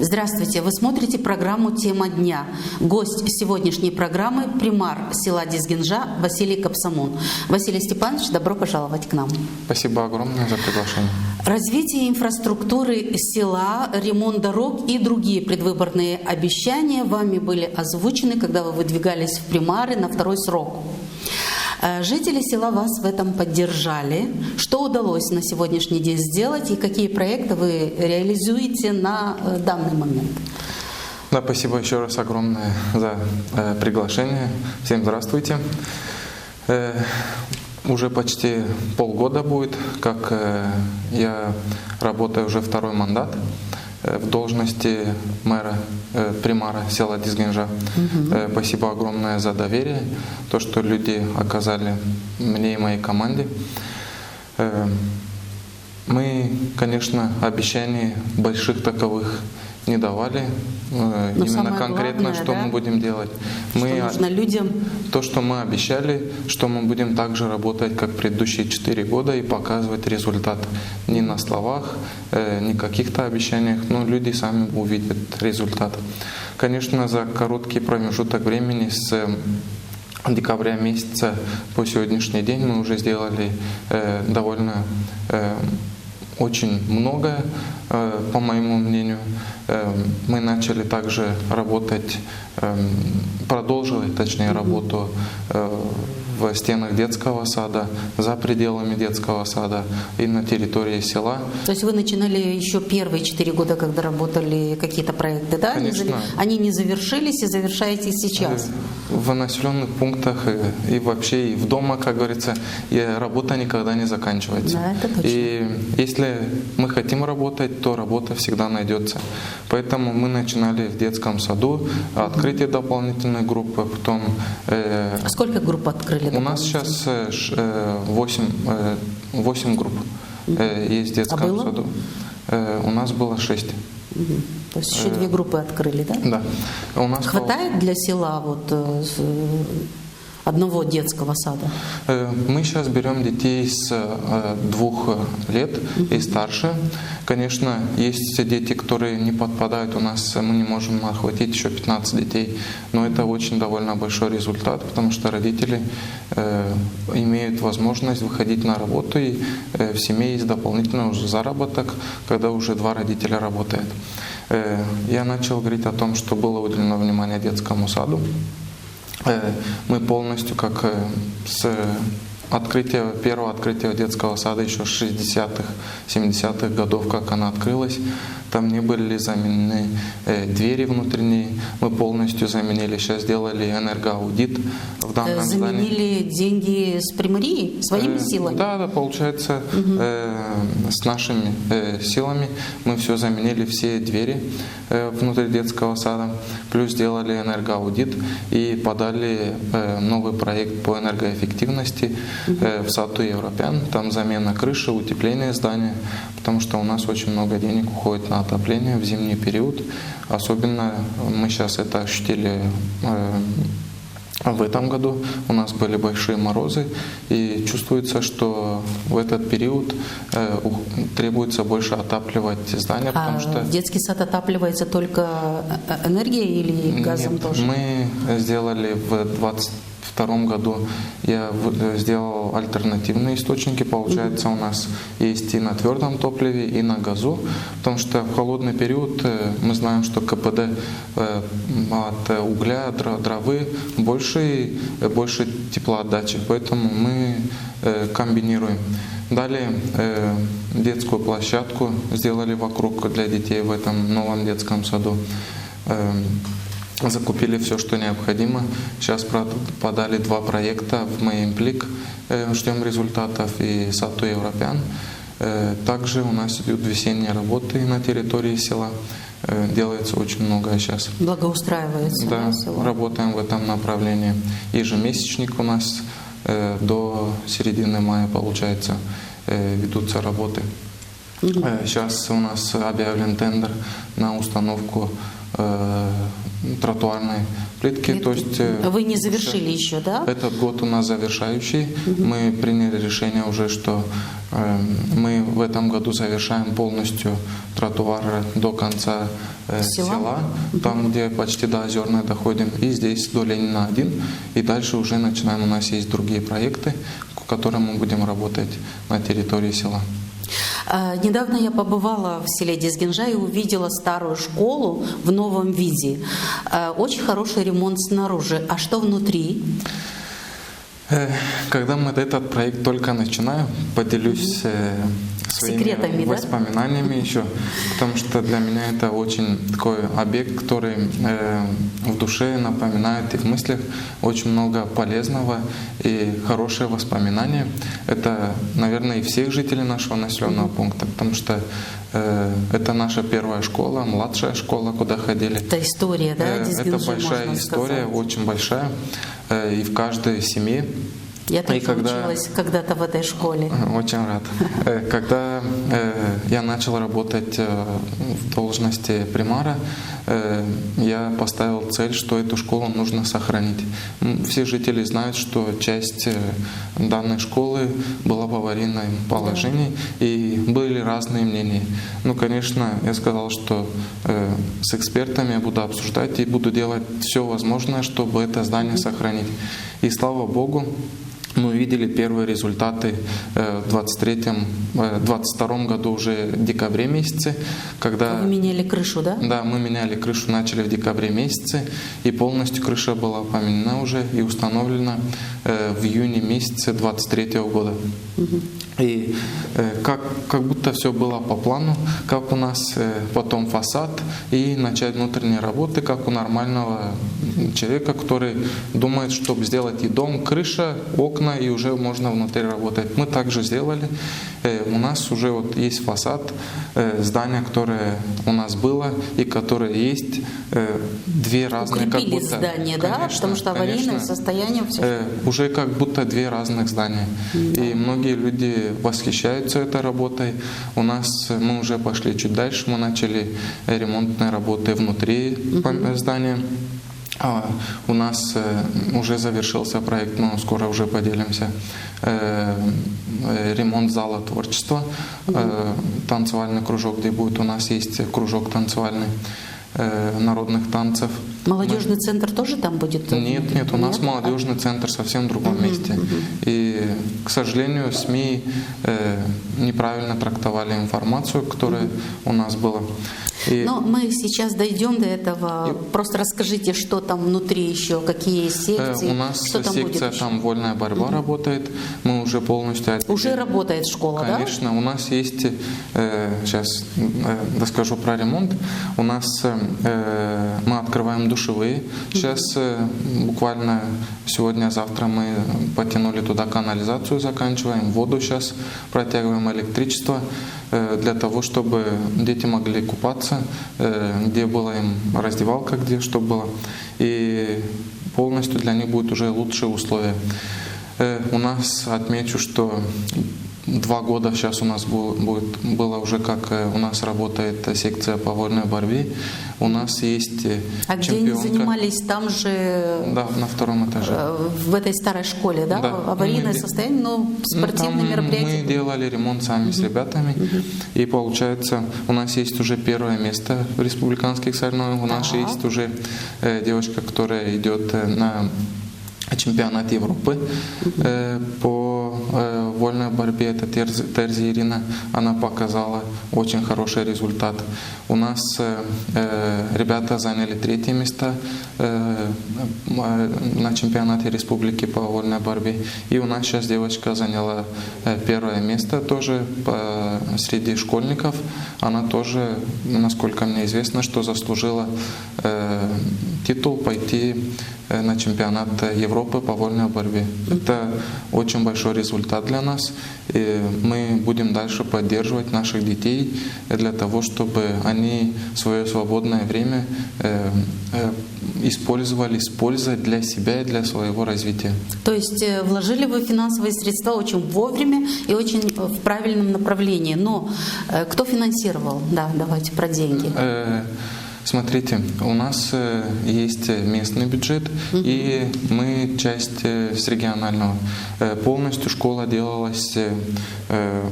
Здравствуйте! Вы смотрите программу «Тема дня». Гость сегодняшней программы – примар села Дизгинжа Василий Капсамон. Василий Степанович, добро пожаловать к нам. Спасибо огромное за приглашение. Развитие инфраструктуры села, ремонт дорог и другие предвыборные обещания вами были озвучены, когда вы выдвигались в примары на второй срок. Жители села вас в этом поддержали. Что удалось на сегодняшний день сделать и какие проекты вы реализуете на данный момент? Да, спасибо еще раз огромное за приглашение. Всем здравствуйте. Уже почти полгода будет, как я работаю уже второй мандат в должности мэра, примара села Дизгинжа. Спасибо огромное за доверие, то, что люди оказали мне и моей команде. Мы, конечно, обещаний больших таковых не давали. Но именно конкретно, главное, что мы будем делать. Что нужно людям? То, что мы обещали, что мы будем также работать, как предыдущие 4 года, и показывать результат. Не на словах, не каких-то обещаниях, но люди сами увидят результат. Конечно, за короткий промежуток времени с декабря месяца по сегодняшний день мы уже сделали довольно очень многое, по моему мнению. Мы начали также работать, продолжили, точнее, работу в стенах детского сада, за пределами детского сада и на территории села. То есть вы начинали еще первые 4 года, когда работали какие-то проекты, да? Конечно. Они не завершились и завершаете сейчас? В населенных пунктах и вообще и в дома, как говорится, работа никогда не заканчивается. Да, это точно. И если мы хотим работать, то работа всегда найдется. Поэтому мы начинали в детском саду, открытие дополнительной группы, потом... Сколько групп открыли? У нас сейчас 8 групп есть в детском саду. У нас было 6. То есть еще 2 группы открыли, да? Да. У нас хватает для села одного детского сада? Мы сейчас берем детей с 2 лет и старше. Конечно, есть дети, которые не подпадают. У нас мы не можем охватить еще 15 детей. Но это очень довольно большой результат, потому что родители имеют возможность выходить на работу, и в семье есть дополнительный уже заработок, когда уже 2 родителя работают. Я начал говорить о том, что было уделено внимание детскому саду. Мы полностью, как с первого открытия детского сада еще с 60-х, 70-х годов, как она открылась, там не были заменены двери внутренние, мы полностью заменили, сейчас сделали энергоаудит в данном здании. Заменили деньги с примарии, своими силами? Да, получается, с нашими силами мы все заменили, все двери внутри детского сада, плюс сделали энергоаудит и подали новый проект по энергоэффективности в саду Европян. Там замена крыши, утепление здания, потому что у нас очень много денег уходит на отопление в зимний период. Особенно мы сейчас это ощутили в этом году. У нас были большие морозы, и чувствуется, что в этот период требуется больше отапливать здание, потому что... Детский сад отапливается только энергией или газом? Нет, тоже? Мы сделали в 2022 году, я сделал альтернативные источники. Получается, у нас есть и на твердом топливе, и на газу, потому что в холодный период мы знаем, что КПД от угля, дровы больше теплоотдачи, поэтому мы комбинируем. Далее детскую площадку сделали вокруг для детей в этом новом детском саду. Закупили все, что необходимо. Сейчас подали 2 проекта в Меймплик, ждем результатов, и саду Европян. Также у нас идут весенние работы на территории села. Делается очень многое сейчас. Благоустраивается, да, село? Работаем в этом направлении. Ежемесячник у нас до середины мая, получается, ведутся работы. Сейчас у нас объявлен тендер на установку тротуарной плитки. То есть, вы не завершили еще, да? Этот год у нас завершающий. Мы приняли решение уже, что мы в этом году завершаем полностью тротуар до конца села, там, где почти до Озерной доходим, и здесь до Ленина 1. И дальше уже начинаем, у нас есть другие проекты, в которых мы будем работать на территории села. Недавно я побывала в селе Дизгинжа и увидела старую школу в новом виде. Очень хороший ремонт снаружи. А что внутри? Когда мы этот проект только начинаем, поделюсь своими секретами, воспоминаниями еще, потому что для меня это очень такой объект, который в душе напоминает и в мыслях очень много полезного и хорошие воспоминания. Это, наверное, и всех жителей нашего населенного пункта, потому что это наша первая школа, младшая школа, куда ходили. Это история, да? Это большая история, очень большая, и в каждой семье. Я тоже училась когда-то в этой школе. Очень рад. Когда я начал работать в должности примара, я поставил цель, что эту школу нужно сохранить. Все жители знают, что часть данной школы была в аварийном положении, и были разные мнения. Ну, конечно, я сказал, что с экспертами я буду обсуждать и буду делать все возможное, чтобы это здание сохранить. И слава Богу, мы увидели первые результаты в 2022 году уже в декабре месяце, когда... Вы меняли крышу, да? Да, мы меняли крышу, начали в декабре месяце, и полностью крыша была поменена уже и установлена в июне месяце 2023 года. И как будто все было по плану, как у нас потом фасад и начать внутренние работы, как у нормального человека, который думает, чтобы сделать и дом, крыша, окна, и уже можно внутри работать. Мы также сделали. У нас уже вот есть фасад, здание, которое у нас было и которое есть, две разные, как будто здание, да? Потому что аварийное состояние все. Уже как будто две разных здания. И многие люди восхищаются этой работой. У нас мы уже пошли чуть дальше, мы начали ремонтные работы внутри здания. У нас уже завершился проект, но скоро уже поделимся. Ремонт зала творчества, танцевальный кружок, где будет у нас есть кружок танцевальный народных танцев. Молодежный центр тоже там будет? Нет, у нас молодежный центр совсем в другом месте. И, к сожалению, СМИ неправильно трактовали информацию, которая у нас была. Но мы сейчас дойдем до этого. Просто расскажите, что там внутри еще, какие секции. У нас что там секция будет там вольная борьба работает. Мы уже полностью... Уже работает школа, Конечно, у нас есть... Сейчас расскажу про ремонт. У нас мы открываем душевые. Сейчас буквально сегодня-завтра мы потянули туда канализацию, заканчиваем. Воду сейчас протягиваем, электричество. Для того, чтобы дети могли купаться, где была им раздевалка, где что было. И полностью для них будут уже лучшие условия. У нас, отмечу, что 2 года сейчас у нас было уже, как у нас работает секция по вольной борьбе. У нас есть А где они занимались? Там же... Да, на 2-м этаже. В этой старой школе, да? Да. Аварийное состояние, но спортивные мероприятия? Мы делали ремонт сами с ребятами. И получается, у нас есть уже 1-е место в республиканских соревнованиях. У нас есть уже девочка, которая идет на чемпионат Европы по вольной борьбе. Это Терзи Ирина. Она показала очень хороший результат. У нас ребята заняли 3-е место на чемпионате республики по вольной борьбе. И у нас сейчас девочка заняла 1-е место тоже среди школьников. Она тоже, насколько мне известно, что заслужила титул пойти на чемпионат Европы по вольной борьбе. Это очень большой результат для нас. И мы будем дальше поддерживать наших детей для того, чтобы они свое свободное время использовали с пользой для себя и для своего развития. То есть вложили вы финансовые средства очень вовремя и очень в правильном направлении. Но кто финансировал? Да, давайте про деньги. Смотрите, у нас есть местный бюджет, и мы часть с регионального. Полностью школа делалась,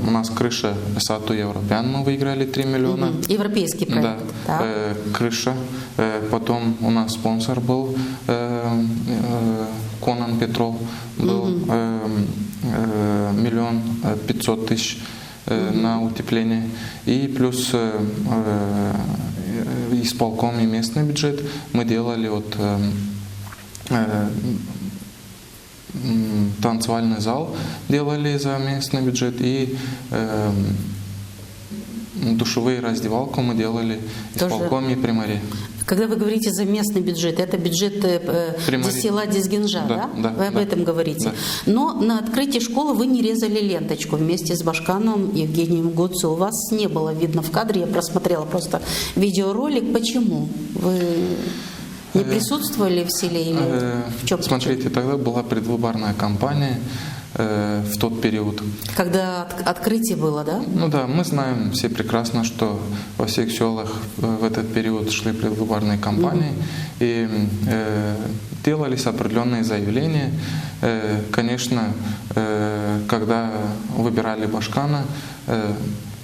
у нас крыша Сату Европеан, мы выиграли 3 миллиона. Европейский проект. Да, крыша. Потом у нас спонсор был Конан Петрол, был 1 500 000 на утепление. И плюс исполком и местный бюджет мы делали танцевальный зал делали за местный бюджет, и душевые раздевалку мы делали исполком и примари. Когда вы говорите за местный бюджет, это бюджет села Дизгинжа, да? Да, вы об этом говорите. Да. Но на открытии школы вы не резали ленточку вместе с Башканом Евгением Гуцу. У вас не было видно в кадре, я просмотрела просто видеоролик. Почему? Вы не присутствовали в селе или в чем? Смотрите, тогда была предвыборная кампания в тот период. Когда открытие было, да? Ну да, мы знаем все прекрасно, что во всех селах в этот период шли предвыборные кампании, и делались определенные заявления. Конечно, когда выбирали Башкана,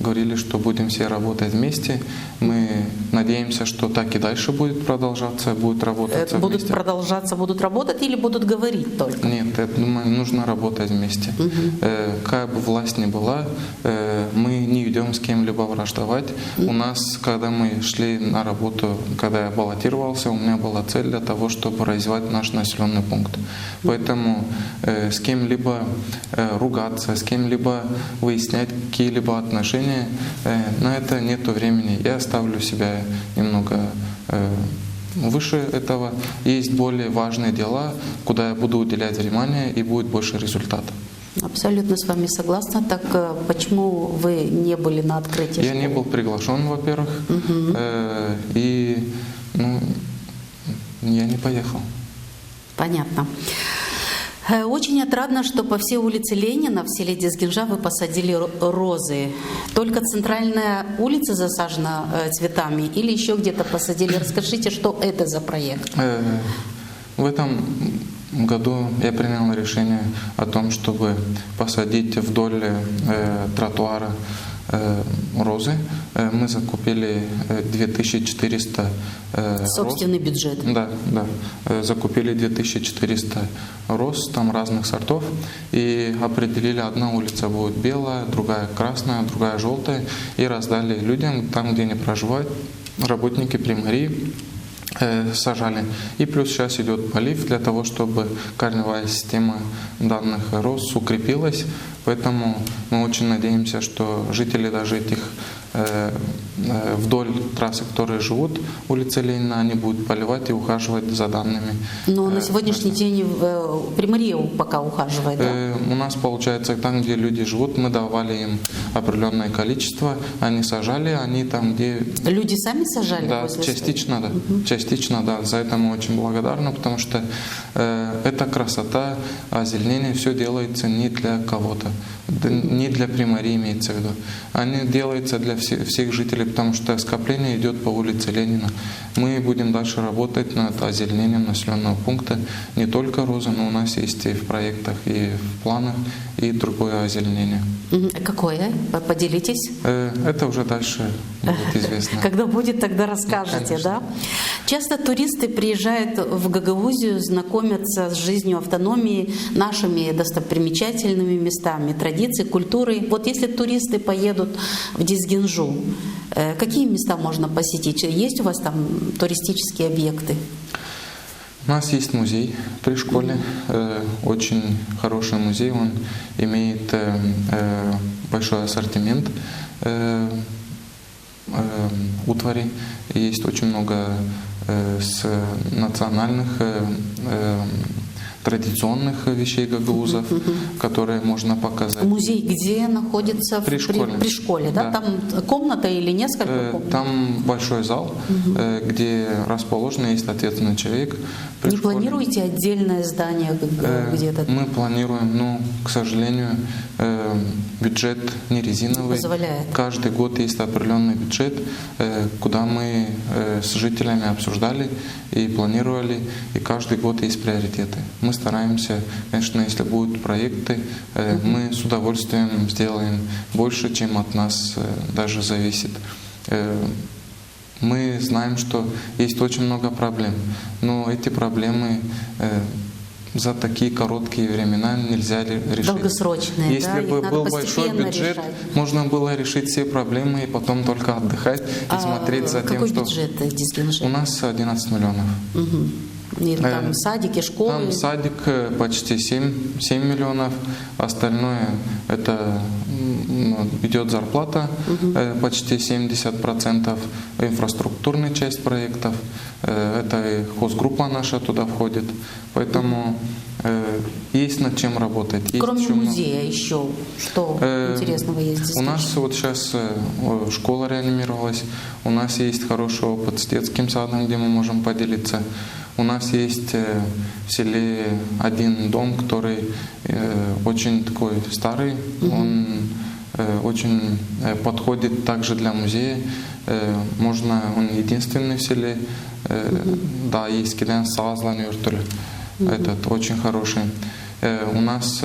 говорили, что будем все работать вместе. Мы надеемся, что так и дальше будет продолжаться, будет работать будут вместе. Продолжаться, будут работать или будут говорить только? Нет, я думаю, нужно работать вместе. Какая бы власть ни была, мы не идем с кем-либо враждовать. У нас, когда мы шли на работу, когда я баллотировался, у меня была цель для того, чтобы развивать наш населенный пункт. Поэтому с кем-либо ругаться, с кем-либо выяснять какие-либо отношения, на это нет времени. Я ставлю себя немного выше этого. Есть более важные дела, куда я буду уделять внимание, и будет больше результата. Абсолютно с вами согласна. Так почему вы не были на открытии школы? Я не был приглашен, во-первых, и я не поехал. Понятно. Очень отрадно, что по всей улице Ленина в селе Дизгинжа вы посадили розы. Только центральная улица засажена цветами или еще где-то посадили? Расскажите, что это за проект? В этом году я принял решение о том, чтобы посадить вдоль тротуара розы. Мы закупили 2400 Собственный роз. бюджет. Да. Закупили 2400 роз, там разных сортов, и определили, одна улица будет белая, другая красная, другая желтая, и раздали людям там, где они проживают, работники примарии сажали. И плюс сейчас идет полив для того, чтобы корневая система данных роз укрепилась. Поэтому мы очень надеемся, что жители даже этих вдоль трассы, которые живут улицы Ленина, они будут поливать и ухаживать за данными. Но на сегодняшний день примария пока ухаживает, да? У нас получается, там, где люди живут, мы давали им определенное количество, они сажали, они там, где... Люди сами сажали? Да, частично, да. Частично, да. За это мы очень благодарны, потому что эта красота, озеленение, все делается не для кого-то, не для примарии имеется в виду. Они делаются для всех жителей, потому что скопление идет по улице Ленина. Мы будем дальше работать над озеленением населенного пункта. Не только розы, но у нас есть и в проектах, и в планах, и другое озеленение. Какое? Поделитесь. Это уже дальше будет известно. Когда будет, тогда расскажете, да? Часто туристы приезжают в Гагаузию, знакомятся с жизнью автономии, нашими достопримечательными местами, традицией, культурой. Вот если туристы поедут в Дизгинжу, какие места можно посетить? Есть у вас там туристические объекты? У нас есть музей при школе, очень хороший музей, он имеет большой ассортимент утвари, есть очень много с национальных традиционных вещей гагаузов, которые можно показать. Музей где находится? При школе. При школе, да? Да. Там комната или несколько комнат? Там большой зал, где расположен, есть ответственный человек. При Не школе. планируете отдельное здание где-то? Мы планируем, но, к сожалению, бюджет не резиновый. Позволяет. Каждый год есть определенный бюджет, куда мы с жителями обсуждали и планировали, и каждый год есть приоритеты. Мы стараемся, конечно, если будут проекты, мы с удовольствием сделаем больше, чем от нас даже зависит. Мы знаем, что есть очень много проблем, но эти проблемы за такие короткие времена нельзя решить. Долгосрочные, Если да? бы Их надо был большой постепенно бюджет, решать. можно было решить все проблемы и потом только отдыхать и смотреть за тем, какой что бюджет Дизгинжи? у нас 11 миллионов. И там садики, школы? Там садик почти 7 миллионов, остальное это идет зарплата, почти 70%, инфраструктурная часть проектов, это и хозгруппа наша туда входит, поэтому есть над чем работать. Есть Кроме еще музея еще что интересного есть здесь? У нас вот сейчас школа реанимировалась, у нас есть хороший опыт с детским садом, где мы можем поделиться. У нас есть в селе один дом, который очень такой старый, он очень подходит также для музея. Можно, он единственный в селе. Да, есть Килен Сазлан Юртуль, этот очень хороший. У нас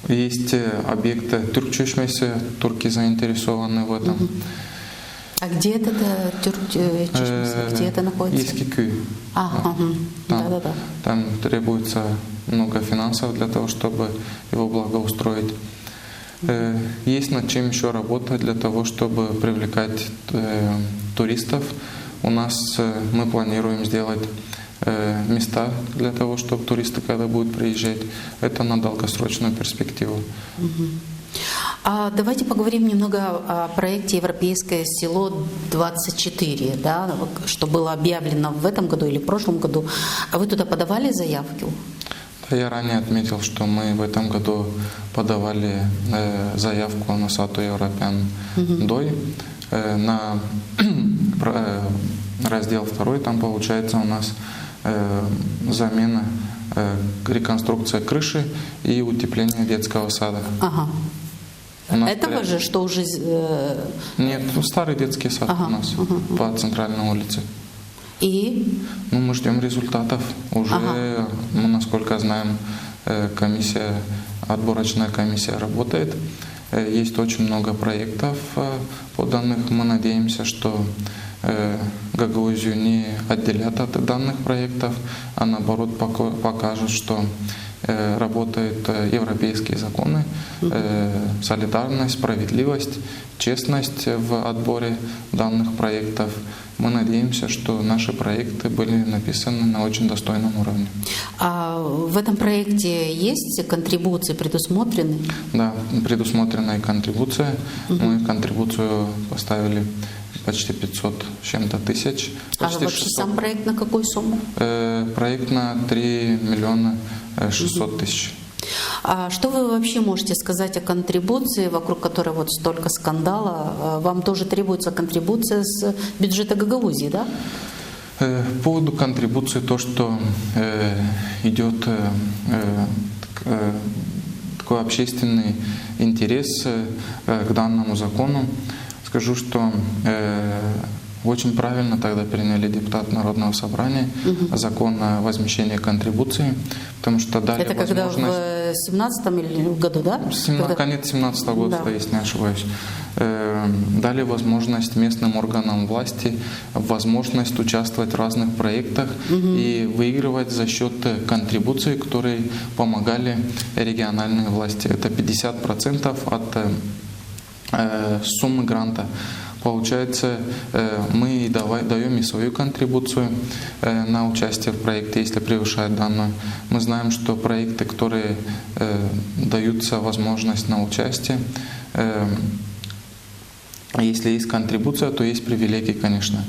есть объекты Тюркчешмеси, турки заинтересованы в этом. А где это где это находится? Есть Кикуй. Да-да-да. Там требуется много финансов для того, чтобы его благоустроить. Есть над чем еще работать для того, чтобы привлекать туристов. У нас мы планируем сделать места для того, чтобы туристы, когда будут приезжать, это на долгосрочную перспективу. Давайте поговорим немного о проекте «Европейское село 24», да, что было объявлено в этом году или в прошлом году. А вы туда подавали заявку? Да, я ранее отметил, что мы в этом году подавали заявку на Сату Европеан Дой на раздел 2. Там получается у нас замена, реконструкция крыши и утепление детского сада. Ага. Этого же, что уже... Нет, старый детский сад у нас по центральной улице. И? Ну, мы ждем результатов. Уже, мы, насколько знаем, отборочная комиссия работает. Есть очень много проектов поданных. Мы надеемся, что Гагаузию не отделят от данных проектов, а наоборот покажут, что работают европейские законы, солидарность, справедливость, честность в отборе данных проектов. Мы надеемся, что наши проекты были написаны на очень достойном уровне. А в этом проекте есть контрибуции предусмотрены? Да, предусмотрена и контрибуция. Мы контрибуцию поставили почти 500 с чем-то тысяч. А вообще 600. сам проект на какую сумму? Проект на 3 миллиона 600 тысяч. А что вы вообще можете сказать о контрибуции, вокруг которой вот столько скандала? Вам тоже требуется контрибуция с бюджета Гагаузии, да? По поводу контрибуции, то, что идет такой общественный интерес к данному закону, скажу, что очень правильно тогда приняли депутаты Народного собрания закон о возмещении контрибуции, потому что дали это когда возможность... в 17-м году, да? Конец 17 года, Да. если не ошибаюсь. Дали возможность местным органам власти возможность участвовать в разных проектах и выигрывать за счет контрибуций, которые помогали региональные власти. Это 50% от суммы гранта. Получается, мы даем и свою контрибуцию на участие в проекте, если превышает данную. Мы знаем, что проекты, которые даются возможность на участие, если есть контрибуция, то есть привилегии, конечно.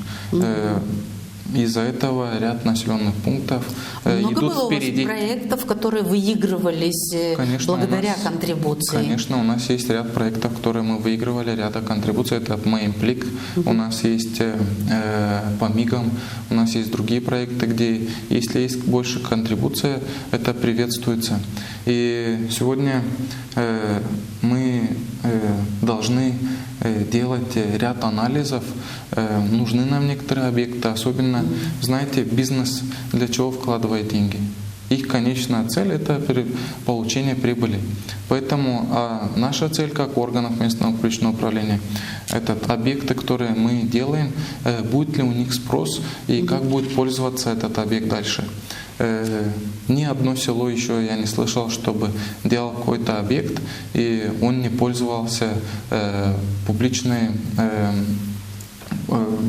Из-за этого ряд населенных пунктов Много идут было впереди. у вас проектов, которые выигрывались Конечно, благодаря контрибуции? Конечно, у нас есть ряд проектов, которые мы выигрывали, ряд контрибуций. Это Меймплик, у нас есть по МИГам, у нас есть другие проекты, где, если есть больше контрибуция, это приветствуется. И сегодня мы должны делать ряд анализов, нужны нам некоторые объекты, особенно, знаете, бизнес для чего вкладывает деньги. Их конечная цель – это получение прибыли. Поэтому наша цель как органов местного публичного управления – это объекты, которые мы делаем, будет ли у них спрос и как будет пользоваться этот объект дальше. Ни одно село еще я не слышал, чтобы делал какой-то объект и он не пользовался публичной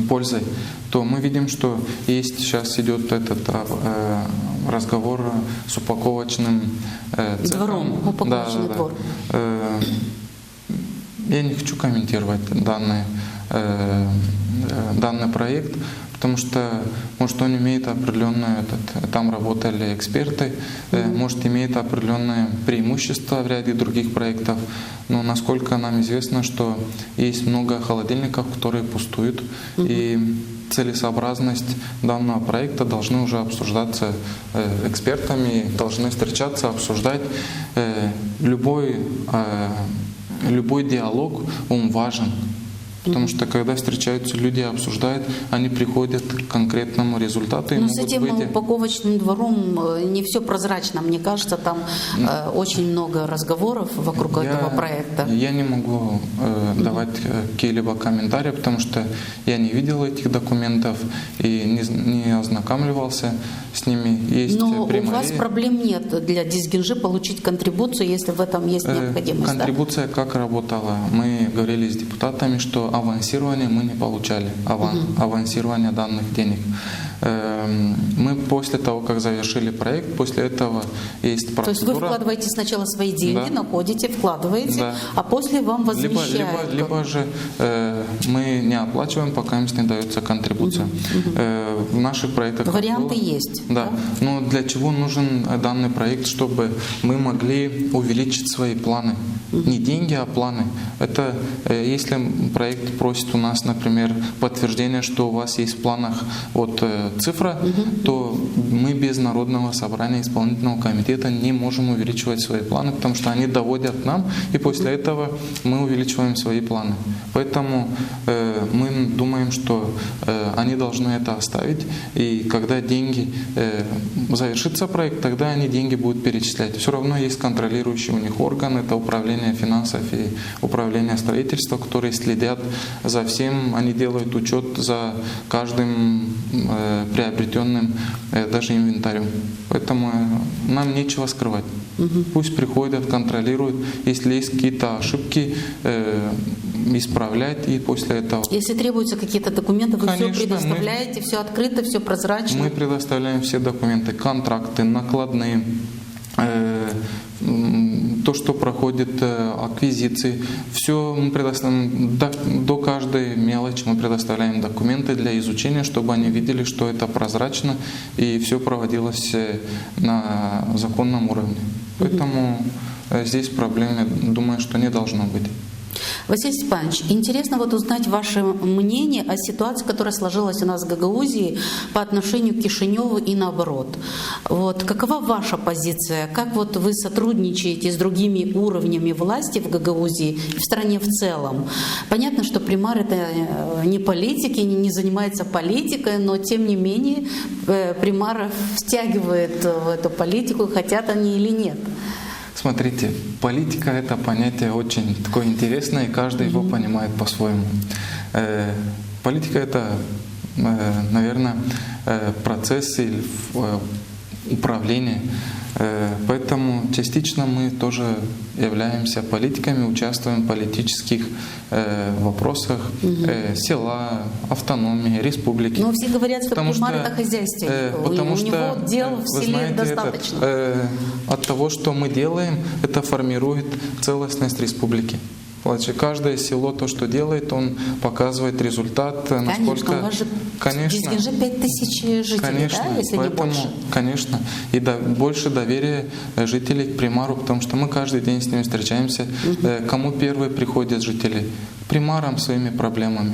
пользой. То мы видим, что есть сейчас идет этот разговор с упаковочным цехом. Двором, упаковочный двор. Я не хочу комментировать данный проект, потому что, может, он имеет определенное, там работали эксперты, может, имеет определенное преимущество в ряде других проектов, но насколько нам известно, что есть много холодильников, которые пустуют, и целесообразность данного проекта должны уже обсуждаться экспертами, должны встречаться, обсуждать. Любой диалог, он важен. Потому что когда встречаются люди, обсуждают, они приходят к конкретному результату. Но с этим упаковочным двором не все прозрачно. Мне кажется, там очень много разговоров вокруг этого проекта. Я не могу давать какие-либо комментарии, потому что я не видел этих документов и не ознакомливался с ними. Есть но у вас проблем нет для Дизгинжи получить контрибуцию, если в этом есть необходимость. Контрибуция как работала? Мы говорили с депутатами, что авансирование мы не получали, авансирование данных денег. Мы после того, как завершили проект, после этого есть процедура. То есть вы вкладываете сначала свои деньги, находите, вкладываете, а после вам возмещают. Либо же мы не оплачиваем, пока им не дается контрибуция. В наших проектах варианты есть. Да. Но для чего нужен данный проект? Чтобы мы могли увеличить свои планы. Не деньги, а планы. Это если проект просит у нас, например, подтверждение, что у вас есть в планах цифра, то мы без Народного собрания исполнительного комитета не можем увеличивать свои планы, потому что они доводят нам, и после этого мы увеличиваем свои планы. Поэтому мы думаем, что они должны это оставить, и когда деньги завершится проект, тогда они деньги будут перечислять. Все равно есть контролирующий у них орган, это управление финансов и управление строительства, которые следят за всем, они делают учет за каждым приобретенным даже инвентарем. Поэтому нам нечего скрывать. Пусть приходят, контролируют. Если есть какие-то ошибки, исправлять и после этого. Если требуются какие-то документы, вы все предоставляете, все открыто, все прозрачно? Мы предоставляем все документы, контракты, накладные, то, что проходит аквизиции, все мы предоставляем, до каждой мелочи мы предоставляем документы для изучения, чтобы они видели, что это прозрачно и все проводилось на законном уровне. Поэтому здесь проблем, я думаю, что не должно быть. Василий Степанович, интересно узнать ваше мнение о ситуации, которая сложилась у нас в Гагаузии по отношению к Кишиневу и наоборот. Какова ваша позиция? Как вы сотрудничаете с другими уровнями власти в Гагаузии и в стране в целом? Понятно, что примар — это не политики, не занимается политикой, но тем не менее примаров втягивает в эту политику, хотят они или нет. Смотрите, политика — это понятие очень такое интересное, и каждый его понимает по-своему. Политика — это, наверное, процесс или управление. Поэтому частично мы тоже являемся политиками, участвуем в политических вопросах села, автономии, республики. Но все говорят, что примар — это хозяйственник. У него дел в селе достаточно. От того, что мы делаем, это формирует целостность республики. Каждое село то, что делает, он показывает результат, Конечно, насколько... у вас же Конечно, в Дизгинже 5000 жителей, конечно, да, если поэтому, не больше. конечно, и больше доверия жителей к примару, потому что мы каждый день с ними встречаемся. Кому первые приходят жители? К примарам своими проблемами.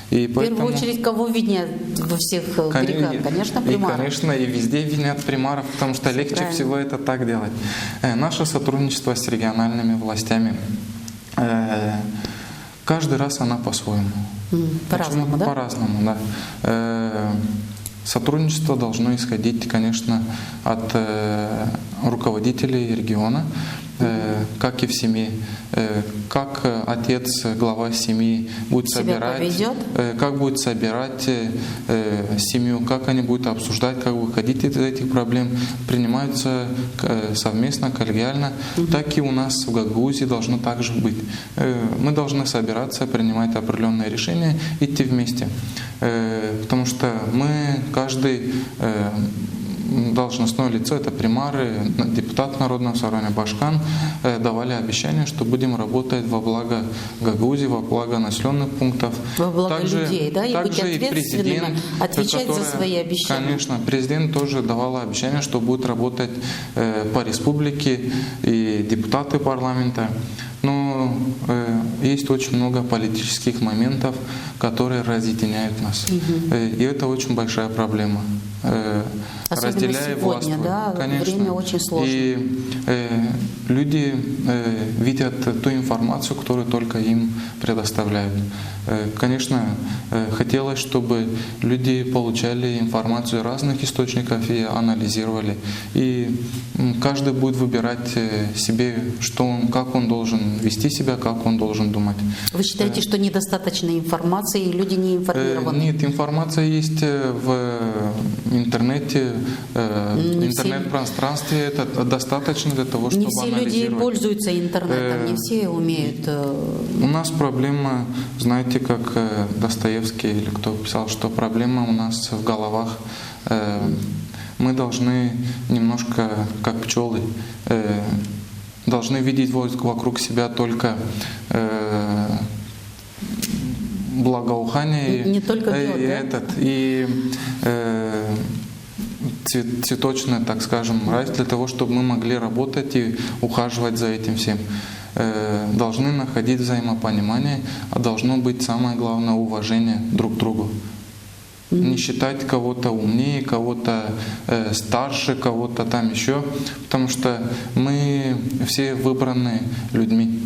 И В первую очередь, кого винят во всех берегах? Конечно, примаров. И, конечно, и везде винят примаров, потому что легче Правильно. всего это так делать. Наше сотрудничество с региональными властями, каждый раз она по-своему. По-разному, да? По-разному, да. Сотрудничество должно исходить, конечно, от руководителей региона, как и в семье. Как отец, глава семьи будет собирать, как будет собирать семью, как они будут обсуждать, как выходить из этих проблем, принимаются совместно, коллегиально, так и у нас в Гагаузии должно также быть. Мы должны собираться, принимать определенные решения, идти вместе. Потому что мы, каждый должностное лицо, это примары, депутат Народного собрания Башкан, давали обещание, что будем работать во благо Гагаузии, во благо населенных пунктов. Во благо также, людей, да? И быть ответственными, отвечать за свои обещания. Конечно, президент тоже давал обещание, что будет работать по республике и депутаты парламента. Но есть очень много политических моментов, которые разъединяют нас. И это очень большая проблема. Особенно Разделяя сегодня, власть, да, конечно. время очень сложное. И люди видят ту информацию, которую только им предоставляют. Конечно, хотелось, чтобы люди получали информацию из разных источников и анализировали. И каждый будет выбирать себе, как он должен вести себя, как он должен думать. Вы считаете, что недостаточно информации и люди не информированы? Нет, информация есть в интернете, интернет-пространстве. Это достаточно для того, чтобы анализировать. Не все люди пользуются интернетом, не все умеют. У нас проблема, знаете, как Достоевский или кто писал, что проблема у нас в головах. Мы должны немножко, как пчелы, должны видеть вокруг себя только благоухание не только мед, и цветочный, так скажем, рай, для того, чтобы мы могли работать и ухаживать за этим всем. Должны находить взаимопонимание, а должно быть самое главное уважение друг к другу. Не считать кого-то умнее, кого-то старше, кого-то там еще, потому что мы все выбраны людьми.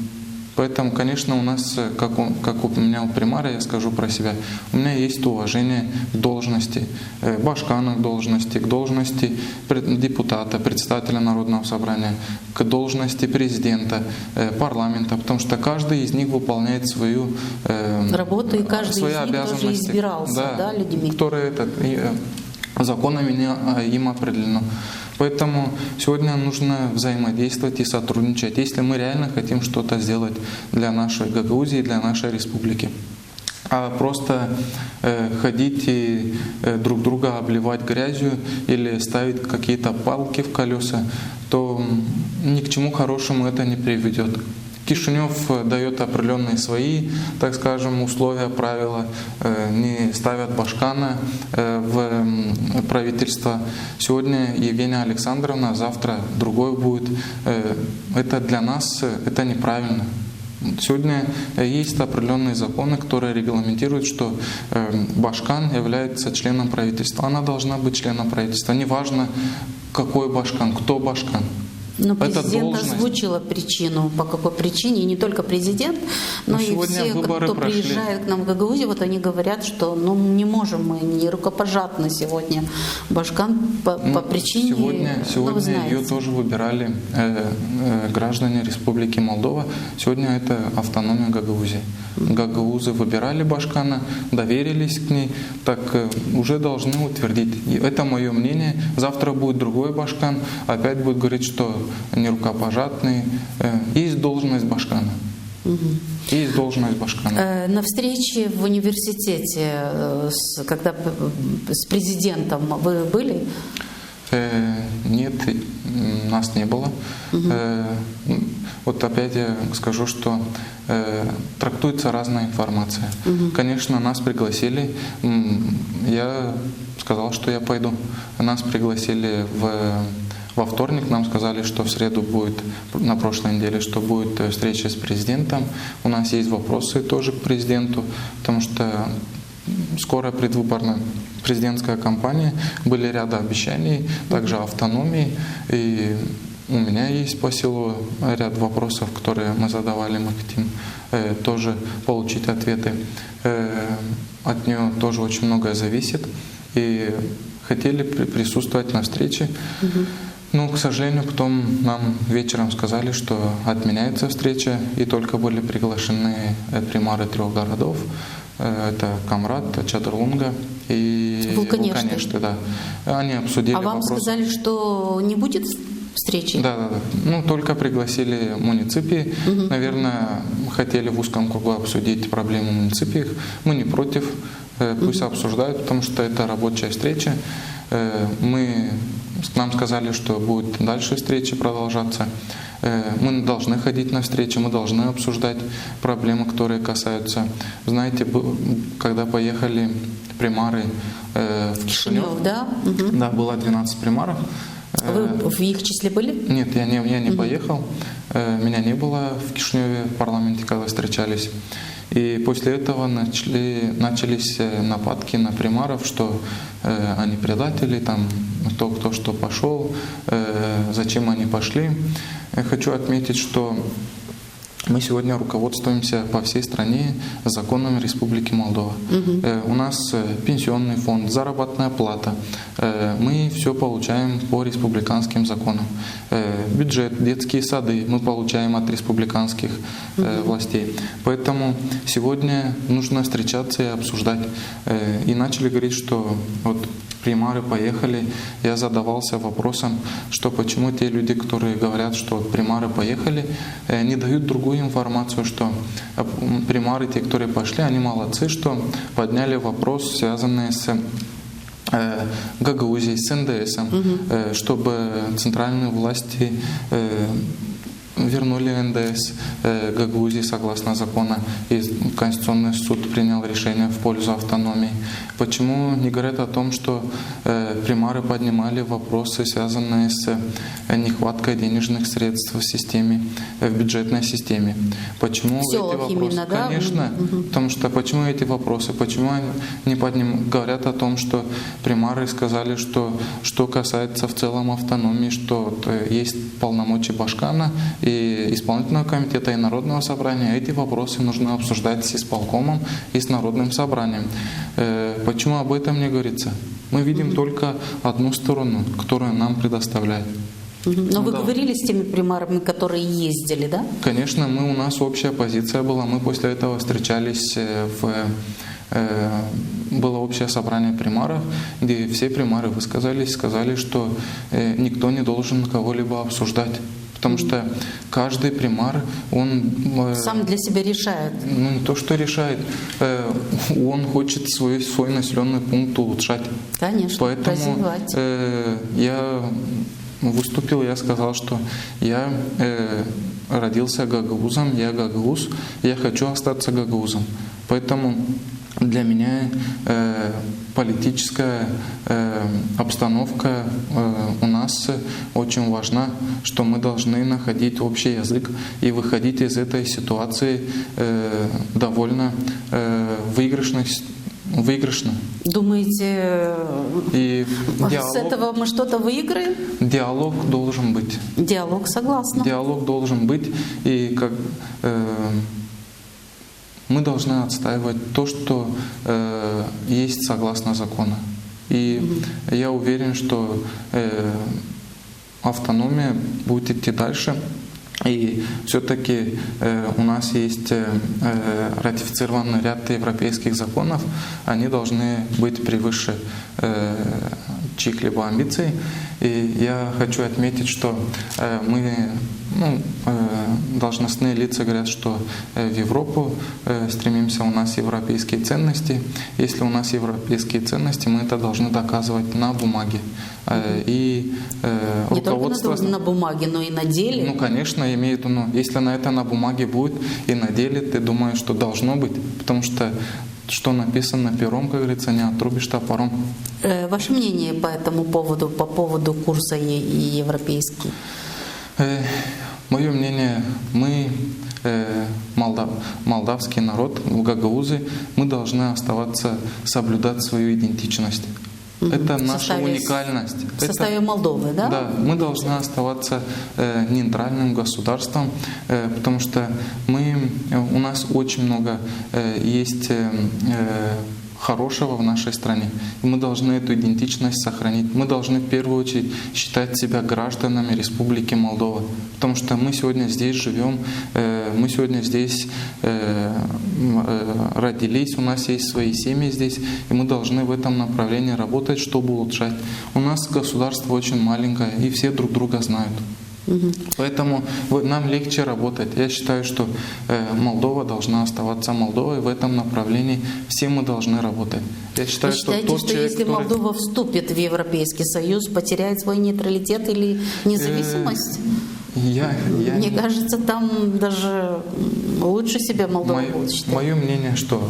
Поэтому, конечно, у нас, как у меня у примара, я скажу про себя, у меня есть уважение к должности Башкана, к должности депутата, председателя Народного собрания, к должности президента, парламента, потому что каждый из них выполняет свою работу, и каждый свои из них обязанности, тоже избирался, людьми. Которые законами им определено. Поэтому сегодня нужно взаимодействовать и сотрудничать, если мы реально хотим что-то сделать для нашей Гагаузии, для нашей республики. А просто ходить и друг друга обливать грязью или ставить какие-то палки в колеса, то ни к чему хорошему это не приведет. Кишинев дает определенные свои, так скажем, условия, правила, не ставят Башкана в правительство. Сегодня Евгения Александровна, завтра другой будет. Это для нас это неправильно. Сегодня есть определенные законы, которые регламентируют, что Башкан является членом правительства. Она должна быть членом правительства. Неважно, какой Башкан, кто Башкан. Но президент озвучила причину, по какой причине, и не только президент, но и все, кто приезжает к нам в Гагаузию, вот они говорят, что не можем мы, не рукопожатны сегодня Башкан по причине, Сегодня ее тоже выбирали граждане Республики Молдова. Сегодня это автономия Гагаузии. Гагаузы выбирали Башкана, доверились к ней, так уже должны утвердить. И это мое мнение. Завтра будет другой Башкан, опять будет говорить, что не рукопожатный. Есть должность Башкана. Есть должность Башкана. На встрече в университете, когда с президентом, вы были? Нет, нас не было. вот опять я скажу, что трактуется разная информация. Конечно, нас пригласили, я сказал, что я пойду. Нас пригласили во вторник, нам сказали, что в среду будет, на прошлой неделе, что будет встреча с президентом. У нас есть вопросы тоже к президенту, потому что скоро предвыборная президентская кампания, были ряд обещаний, также автономии. И у меня есть по силу ряд вопросов, которые мы задавали, мы хотим тоже получить ответы. От нее тоже очень многое зависит. И хотели присутствовать на встрече. Но, к сожалению, потом нам вечером сказали, что отменяется встреча, и только были приглашены примары 3 городов. Это Камрат, Чадырлунга и Вулканешты. Да. Они обсудили вам вопросы. Сказали, что не будет встречи? Да. Ну, только пригласили муниципии. Наверное, хотели в узком кругу обсудить проблемы муниципий. Мы не против, пусть обсуждают, потому что это рабочая встреча. Нам сказали, что будет дальше встречи продолжаться. Мы должны ходить на встречи, мы должны обсуждать проблемы, которые касаются. Знаете, когда поехали примары в Кишинев, да? Да, было 12 примаров. Вы в их числе были? Нет, я не поехал. Меня не было в Кишиневе в парламенте, когда встречались. И после этого начались нападки на примаров, что они предатели, там кто что пошел, зачем они пошли. Я хочу отметить, что мы сегодня руководствуемся по всей стране законами Республики Молдова. У нас пенсионный фонд, заработная плата. Мы все получаем по республиканским законам. Бюджет, детские сады мы получаем от республиканских властей. Поэтому сегодня нужно встречаться и обсуждать. И начали говорить, что вот примары поехали. Я задавался вопросом, что почему те люди, которые говорят, что примары поехали, не дают другую информацию, что примары, те, которые пошли, они молодцы, что подняли вопрос, связанный с Гагаузией, с НДСом, чтобы центральные власти вернули НДС Гагаузии согласно закону, и Конституционный суд принял решение в пользу автономии. Почему не говорят о том, что примары поднимали вопросы, связанные с нехваткой денежных средств в системе, в бюджетной системе? Почему эти вопросы? Именно, да? Конечно, потому что почему эти вопросы? Почему они не говорят о том, что примары сказали, что касается в целом автономии, что есть полномочия Башкана и исполнительного комитета, и Народного собрания. Эти вопросы нужно обсуждать с исполкомом и с Народным собранием. Почему об этом не говорится? Мы видим только одну сторону, которую нам предоставляют. Но вы говорили с теми примарами, которые ездили, да? Конечно, у нас общая позиция была. Мы после этого встречались было общее собрание примаров, где все примары высказались, сказали, что никто не должен кого-либо обсуждать. Потому что каждый примар, он сам для себя решает. Ну, не то, что решает, он хочет свой населенный пункт улучшать. Конечно, поэтому развивать. Я выступил, я сказал, что я родился гагаузом, я гагауз, я хочу остаться гагаузом. Поэтому для меня политическая обстановка у нас очень важна, что мы должны находить общий язык и выходить из этой ситуации довольно выигрышно. Думаете, и с этого мы что-то выиграем? Диалог должен быть. Диалог, согласна. Диалог должен быть, и мы должны отстаивать то, что есть согласно закону. И я уверен, что автономия будет идти дальше. И все-таки у нас есть ратифицированный ряд европейских законов, они должны быть превыше чьих-либо амбиций. И я хочу отметить, что мы, должностные лица говорят, что в Европу стремимся, у нас европейские ценности. Если у нас европейские ценности, мы это должны доказывать на бумаге. И не руководство... только на бумаге, но и на деле. Ну, конечно, имеет, если на это на бумаге будет и на деле, ты думаешь, что должно быть, потому что написано пером, как говорится, не отрубишь топором. Ваше мнение по этому поводу, по поводу курса и европейский? Мое мнение, мы, молдавский народ, гагаузы, мы должны оставаться, соблюдать свою идентичность. Это наша уникальность. В составе Молдовы, да? Да, мы должны оставаться нейтральным государством, потому что у нас очень много есть хорошего в нашей стране. И мы должны эту идентичность сохранить. Мы должны в первую очередь считать себя гражданами Республики Молдова. Потому что мы сегодня здесь живем, мы сегодня здесь родились, у нас есть свои семьи здесь, и мы должны в этом направлении работать, чтобы улучшать. У нас государство очень маленькое, и все друг друга знают. Поэтому нам легче работать. Я считаю, что Молдова должна оставаться Молдовой. В этом направлении все мы должны работать. Я считаю, Вы считаете, что если Молдова вступит в Европейский Союз, потеряет свой нейтралитет или независимость? Мне кажется, там даже лучше себя Молдова будет считать. Мое мнение, что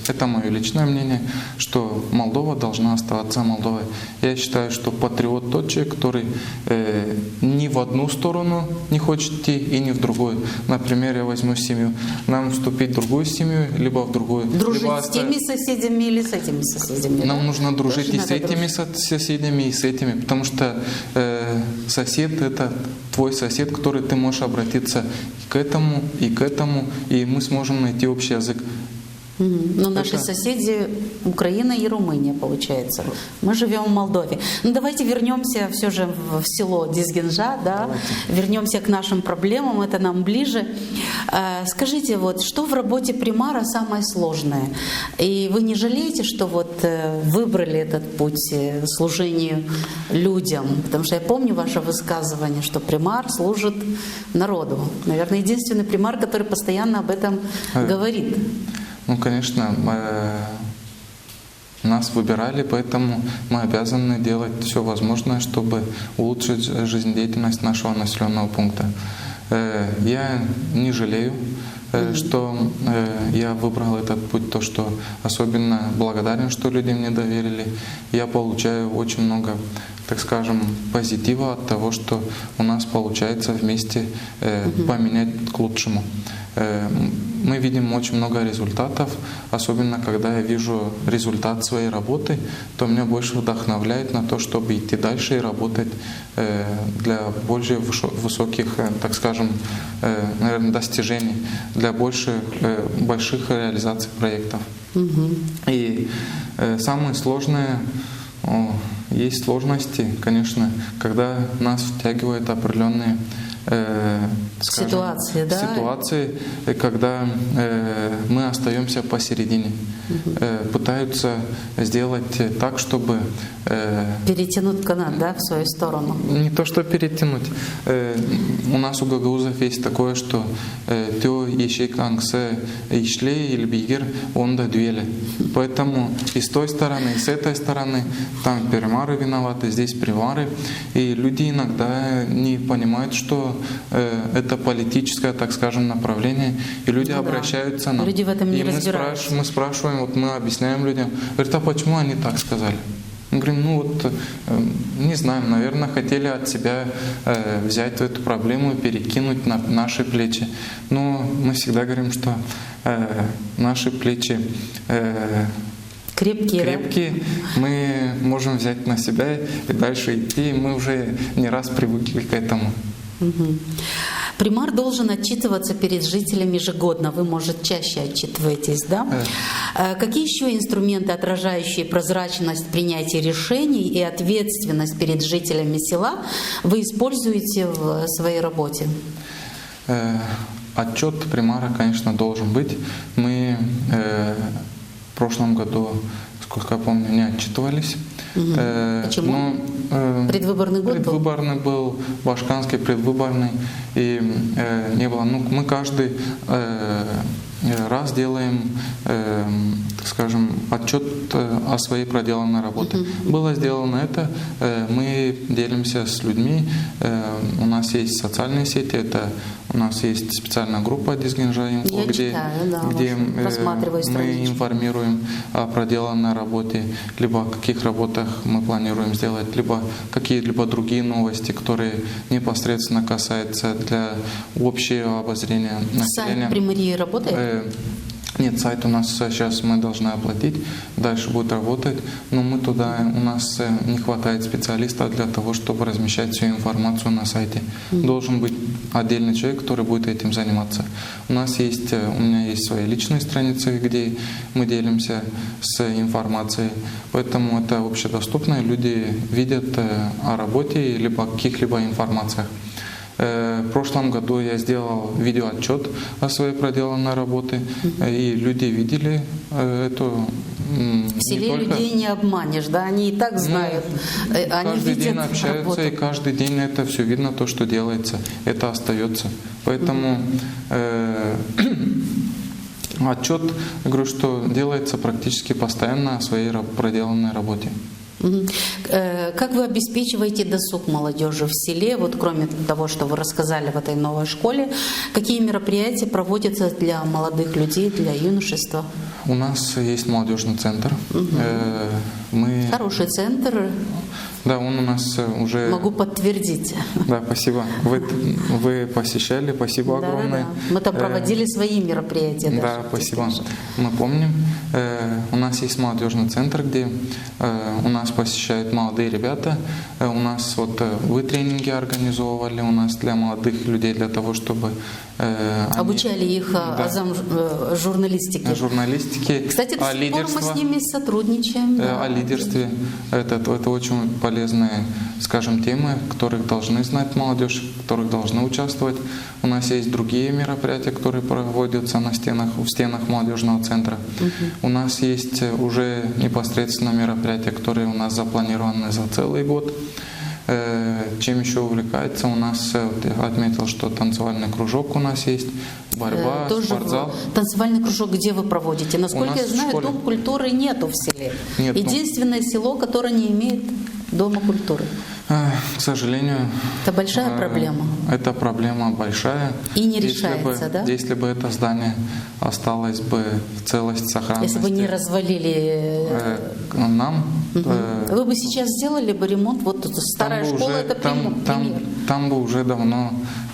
это мое личное мнение, что Молдова должна оставаться Молдовой. Я считаю, что патриот тот человек, который ни в одну сторону не хочет идти и ни в другую. Например, я возьму семью, нам вступить в другую семью, либо в другую. Дружить с теми соседями или с этими соседями? Нам нужно дружить и с этими соседями, и с этими, потому что сосед — это твой сосед, который ты можешь обратиться к этому, и мы сможем найти общий язык. Но наши соседи Украина и Румыния, получается. Мы живем в Молдове. Ну давайте вернемся все же в село Дизгинжа, да? Вернемся к нашим проблемам, это нам ближе. Скажите, что в работе примара самое сложное? И вы не жалеете, что выбрали этот путь служению людям? Потому что я помню ваше высказывание, что примар служит народу. Наверное, единственный примар, который постоянно об этом говорит. Конечно, нас выбирали, поэтому мы обязаны делать все возможное, чтобы улучшить жизнедеятельность нашего населенного пункта. Я не жалею, что я выбрал этот путь, то, что особенно благодарен, что люди мне доверили. Я получаю очень много, так скажем, позитива от того, что у нас получается вместе поменять к лучшему. Мы видим очень много результатов, особенно когда я вижу результат своей работы, то меня больше вдохновляет на то, чтобы идти дальше и работать для более высоких, так скажем, наверное, достижений, для больших реализаций проектов. И самое сложное, есть сложности, конечно, когда нас втягивают определенные ситуации, когда мы остаемся посередине. Пытаются сделать так, чтобы... Перетянуть канат, в свою сторону? Не то, что перетянуть. У нас у гагаузов есть такое, что «тё ешек ангсе ишле или бигер он да дуэли». Поэтому и с той стороны, и с этой стороны там пермары виноваты, здесь примары. И люди иногда не понимают, что это политическое, так скажем, направление, и люди обращаются к нам. Люди в этом не разбираются. Мы спрашиваем, мы объясняем людям, говорят, а почему они так сказали? Мы говорим, не знаем, наверное, хотели от себя взять эту проблему и перекинуть на наши плечи. Но мы всегда говорим, что наши плечи крепкие, мы можем взять на себя и дальше идти, и мы уже не раз привыкли к этому. Примар должен отчитываться перед жителями ежегодно. Вы, может, чаще отчитываетесь, да? Какие еще инструменты, отражающие прозрачность принятия решений и ответственность перед жителями села, вы используете в своей работе? Отчет примара, конечно, должен быть. Мы в прошлом году, сколько я помню, не отчитывались. Почему? Предвыборный год был? Предвыборный был, башканский предвыборный, и не было. Ну, мы каждый раз делаем, так скажем, отчет о своей проделанной работе. Было сделано это, мы делимся с людьми, у нас есть социальные сети, это у нас есть специальная группа Дизгинжа-Инфо, где мы информируем о проделанной работе, либо о каких работах мы планируем сделать, либо какие-либо другие новости, которые непосредственно касаются для общего обозрения населения. Сайт Примарии работает? Нет, сайт у нас сейчас мы должны оплатить, дальше будет работать, но у нас не хватает специалистов для того, чтобы размещать всю информацию на сайте. Должен быть отдельный человек, который будет этим заниматься. У меня есть свои личные страницы, где мы делимся с информацией, поэтому это общедоступно, люди видят о работе либо о каких-либо информациях. В прошлом году я сделал видеоотчет о своей проделанной работе, и люди видели эту. В селе людей не обманешь, да? Они и так знают. Они каждый видят день общаются, работу. и каждый день это все видно, то, что делается, это остается. Поэтому отчет, я говорю, что делается практически постоянно о своей проделанной работе. Как вы обеспечиваете досуг молодежи в селе, вот кроме того, что вы рассказали в этой новой школе, какие мероприятия проводятся для молодых людей, для юношества? У нас есть молодежный центр. Хороший центр. Да, он у нас уже... Могу подтвердить. Да, спасибо. Вы посещали, спасибо огромное. Да. Мы там проводили свои мероприятия. Да, спасибо. Мы помним. У нас есть молодежный центр, где у нас посещают молодые ребята. У нас вы тренинги организовывали у нас для молодых людей, для того, чтобы... Обучали их азам журналистики. Кстати, до сих пор мы с ними сотрудничаем. О лидерстве. Это очень полезные, скажем, темы, которых должны знать молодежь, в которых должны участвовать. У нас есть другие мероприятия, которые проводятся в стенах молодежного центра. У нас есть уже непосредственно мероприятия, которые у нас запланированы за целый год. Чем еще увлекается? У нас, я отметил, что танцевальный кружок у нас есть, борьба, спортзал. Танцевальный кружок где вы проводите? Насколько я знаю, Дом культуры нету в селе. Нет, единственное село, которое не имеет Дома культуры. К сожалению. Это большая проблема. Это проблема большая. И не решается, да? Если бы это здание осталось бы в целости, сохранности. Если бы не развалили нам. Вы бы сейчас сделали бы ремонт, вот старая школа, это пример. Там бы уже давно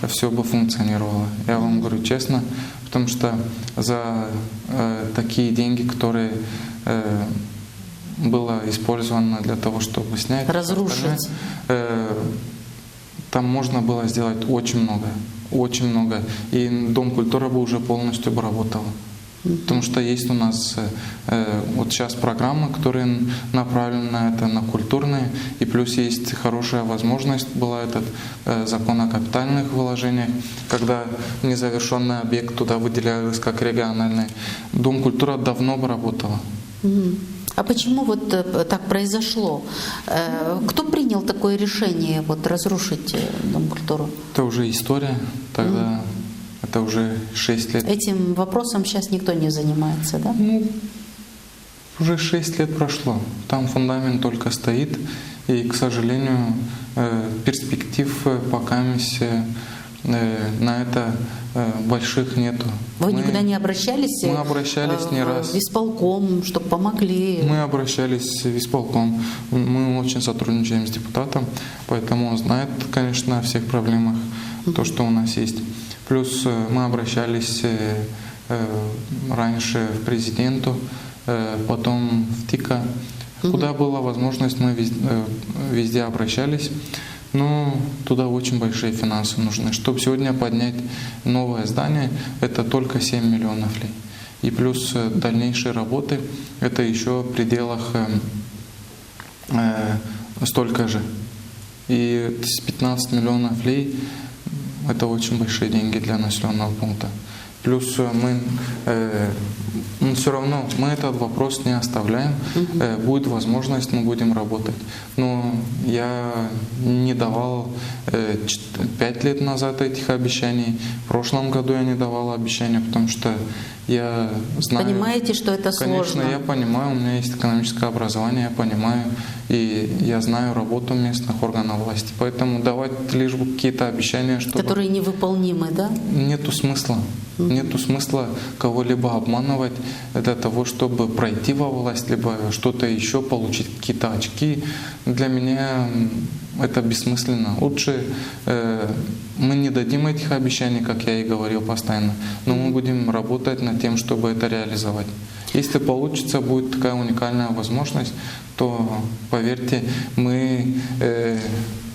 все бы функционировало. Я вам говорю честно, потому что за такие деньги, которые было использовано для того, чтобы снять, разрушить. Там можно было сделать очень много. И Дом культуры бы уже полностью бы работал. Потому что есть у нас вот сейчас программы, которые направлены на это, на культурные, и плюс есть хорошая возможность, была этот закон о капитальных вложениях, когда незавершенный объект туда выделялось как региональный. Дом культуры давно бы работала. А почему вот так произошло? Кто принял такое решение разрушить Дом культуры? Это уже история. Тогда это уже 6 лет. Этим вопросом сейчас никто не занимается, да? Уже 6 лет прошло. Там фундамент только стоит. И, к сожалению, перспектив пока на это больших нету. Вы никуда не обращались? Мы обращались не раз. В исполком, чтобы помогли? Мы обращались в исполком. Мы очень сотрудничаем с депутатом, поэтому он знает, конечно, о всех проблемах, то, что у нас есть. Плюс мы обращались раньше к президенту, потом в ТИКа. Куда была возможность, мы везде обращались. Но туда очень большие финансы нужны. Чтобы сегодня поднять новое здание, это только 7 миллионов лей. И плюс дальнейшие работы, это еще в пределах столько же. И 15 миллионов лей – это очень большие деньги для населенного пункта. Плюс все равно мы этот вопрос не оставляем. Будет возможность, мы будем работать. Но я не давал 5 лет назад этих обещаний. В прошлом году я не давал обещания, потому что я знаю... Понимаете, что это сложно? Конечно, я понимаю, у меня есть экономическое образование, я понимаю, и я знаю работу местных органов власти. Поэтому давать лишь бы какие-то обещания, чтобы... Которые невыполнимы, да? Нету смысла. Нету смысла кого-либо обманывать для того, чтобы пройти во власть, либо что-то еще, получить какие-то очки. Для меня это бессмысленно. Лучше мы не дадим этих обещаний, как я и говорил постоянно, но мы будем работать над тем, чтобы это реализовать. Если получится, будет такая уникальная возможность, то, поверьте, мы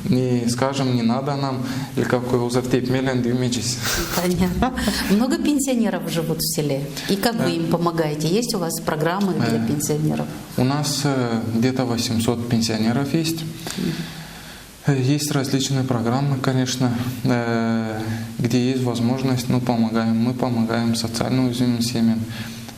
не скажем, не надо нам, или как вы узавтеп мелен дюмичись. Понятно. Много пенсионеров живут в селе. И как вы им помогаете? Есть у вас программы для пенсионеров? У нас где-то 800 пенсионеров есть. Есть различные программы, конечно, где есть возможность, мы помогаем социально уязвимым семьям.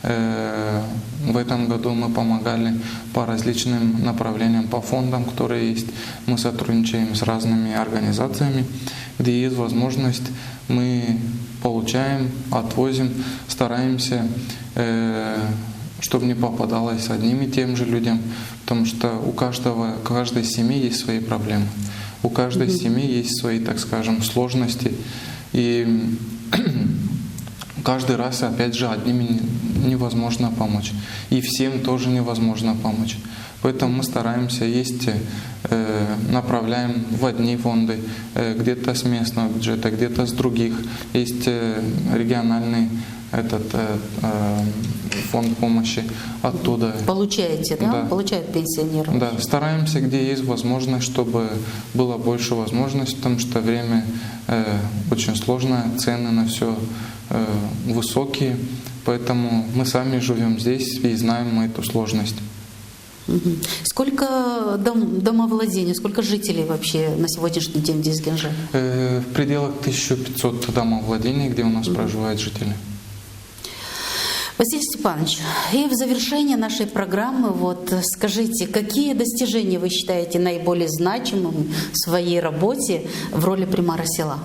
В этом году мы помогали по различным направлениям, по фондам, которые есть. Мы сотрудничаем с разными организациями, где есть возможность, мы получаем, отвозим, стараемся, чтобы не попадалось одним и тем же людям, потому что у каждой семьи есть свои проблемы, у каждой семьи есть свои, так скажем, сложности. И каждый раз, опять же, одним невозможно помочь. И всем тоже невозможно помочь. Поэтому мы стараемся, направляем в одни фонды, где-то с местного бюджета, где-то с других. Есть региональный фонд помощи оттуда. Получаете, да? Да. Получают пенсионеры. Да, стараемся, где есть возможность, чтобы было больше возможностей, потому что время очень сложное, цены на все высокие, поэтому мы сами живем здесь и знаем мы эту сложность. Сколько домовладений, сколько жителей вообще на сегодняшний день в Дизгенже? В пределах 1500 домовладений, где у нас проживают жители. Василий Степанович, и в завершение нашей программы скажите, какие достижения вы считаете наиболее значимыми в своей работе в роли примара села?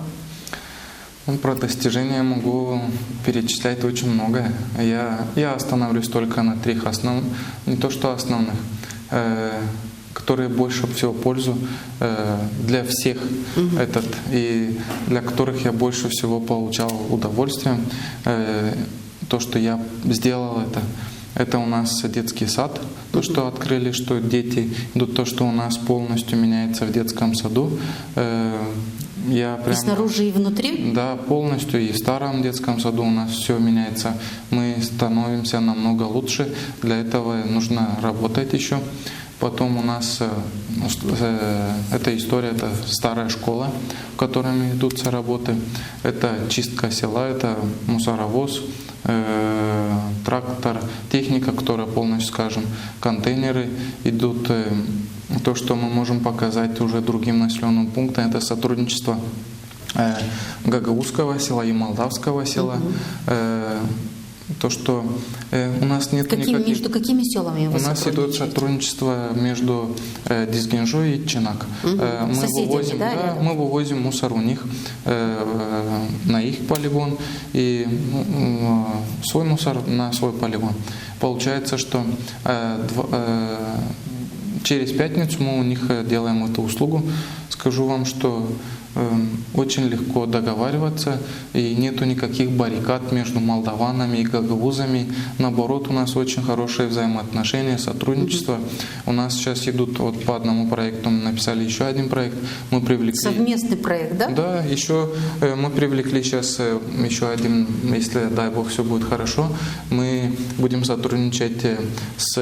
Про достижения могу перечислять очень много. Я остановлюсь только на 3 основных, не то что основных, которые больше всего пользу для всех и для которых я больше всего получал удовольствие. То, что я сделал это у нас детский сад, то, что открыли, что дети идут, то, что у нас полностью меняется в детском саду. И снаружи, и внутри? Да, полностью. И в старом детском саду у нас все меняется. Мы становимся намного лучше. Для этого нужно работать еще. Потом у нас эта история, это старая школа, в которой ведутся работы. Это чистка села, это мусоровоз, трактор, техника, которая полностью, скажем, контейнеры идут. То, что мы можем показать уже другим населенным пунктам, это сотрудничество Гагаузского села и Молдавского села. То, что у нас нет никаких... Между какими селами вы сотрудничаете? У нас идет сотрудничество между Дизгенжой и Чинак. Мы вывозим мусор у них на их полигон и свой мусор на свой полигон. Получается, что через пятницу мы у них делаем эту услугу. Скажу вам, что очень легко договариваться, и нету никаких баррикад между молдаванами и гагаузами. Наоборот, у нас очень хорошие взаимоотношения, сотрудничество. У нас сейчас идут по одному проекту, мы написали еще один проект. Мы привлекли... Совместный проект, да? Да, еще мы привлекли сейчас еще один, если, дай Бог, все будет хорошо, мы будем сотрудничать с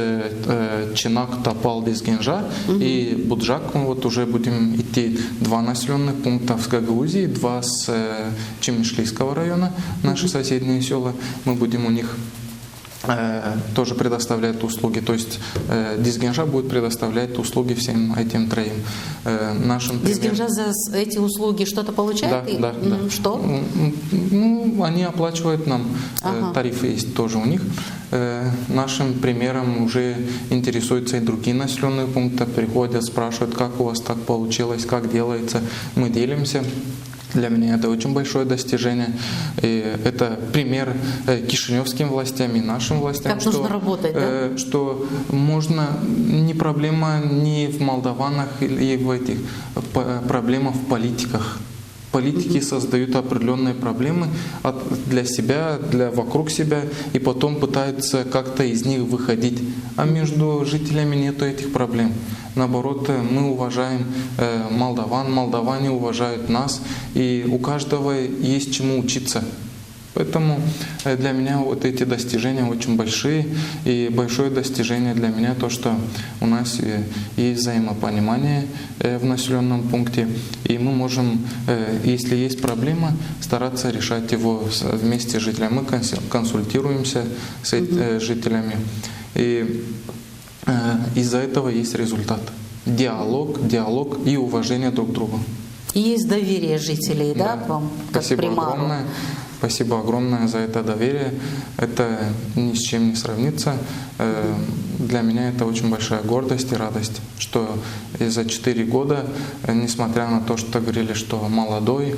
Чинак, Топал, Дизгенжа и Буджак. Мы уже будем идти 2 населенных пункта в Гагаузии, 2 с Чемишлийского района, наши соседние села. Мы будем у них тоже предоставляет услуги. То есть Дизгенжа будет предоставлять услуги всем этим троим. Дизгенжа за эти услуги что-то получает? Да. Что? Ну, они оплачивают нам, тарифы есть тоже у них. Нашим примером уже интересуются и другие населенные пункты, приходят, спрашивают, как у вас так получилось, как делается. Мы делимся. Для меня это очень большое достижение. И это пример кишиневским властям и нашим властям, как нужно работать, да? Что можно, не проблема не в молдаванах и в этих, проблема в политиках. Политики создают определенные проблемы для себя, вокруг себя, и потом пытаются как-то из них выходить. А между жителями нету этих проблем. Наоборот, мы уважаем молдаван, молдаване уважают нас, и у каждого есть чему учиться. Поэтому для меня вот эти достижения очень большие, и большое достижение для меня то, что у нас есть взаимопонимание в населенном пункте, и мы можем, если есть проблема, стараться решать его вместе с жителями. Мы консультируемся с жителями, и из-за этого есть результат. Диалог и уважение друг к другу. И есть доверие жителей, да, к вам, как примару? Огромное. Спасибо огромное за это доверие. Это ни с чем не сравнится. Для меня это очень большая гордость и радость, что за 4 года, несмотря на то, что говорили, что молодой,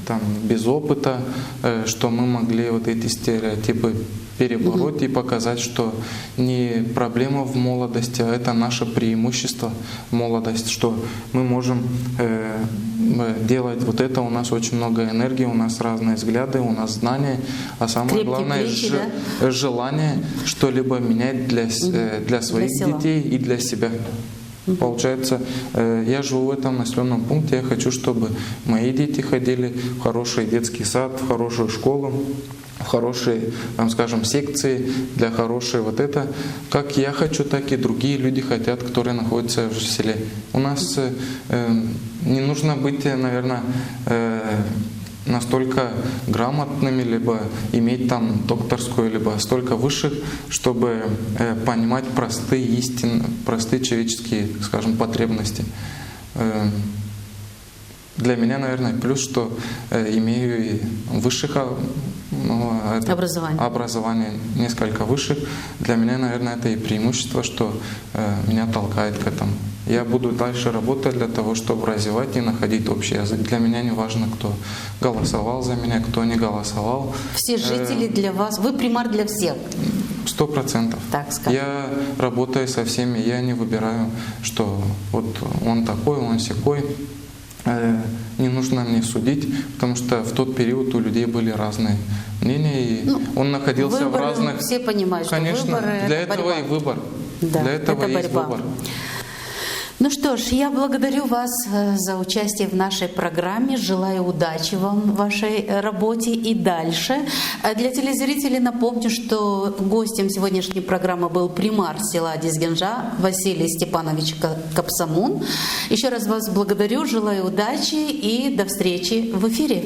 там, без опыта, что мы могли вот эти стереотипы перебороть и показать, что не проблема в молодости, а это наше преимущество молодость, что мы можем делать вот это, у нас очень много энергии, у нас разные взгляды, у нас знания, а самое главное желание что-либо менять для своих детей и для себя. Получается, я живу в этом населенном пункте, я хочу, чтобы мои дети ходили в хороший детский сад, в хорошую школу, в хорошие, там, скажем, секции, для хорошей вот это. Как я хочу, так и другие люди хотят, которые находятся в селе. У нас не нужно быть, наверное, настолько грамотными, либо иметь там докторскую, либо столько высших, чтобы понимать простые истины, простые человеческие, скажем, потребности. Для меня, наверное, плюс, что имею и высших образование несколько высших. Для меня, наверное, это и преимущество, что меня толкает к этому. Я буду дальше работать для того, чтобы развивать и находить общий язык. Для меня не важно, кто голосовал за меня, кто не голосовал. Все жители для вас, вы примар для всех? 100%. Так скажем. Я работаю со всеми, я не выбираю, что вот он такой, он сякой. Не нужно мне судить, потому что в тот период у людей были разные мнения, и он находился в разных... Все понимают, что конечно, выборы — для это этого борьба. и выбор. Да, для этого это есть борьба. выбор. Ну что ж, я благодарю вас за участие в нашей программе. Желаю удачи вам в вашей работе и дальше. Для телезрителей напомню, что гостем сегодняшней программы был примар села Дизгенжа Василий Степанович Капсамун. Еще раз вас благодарю, желаю удачи и до встречи в эфире.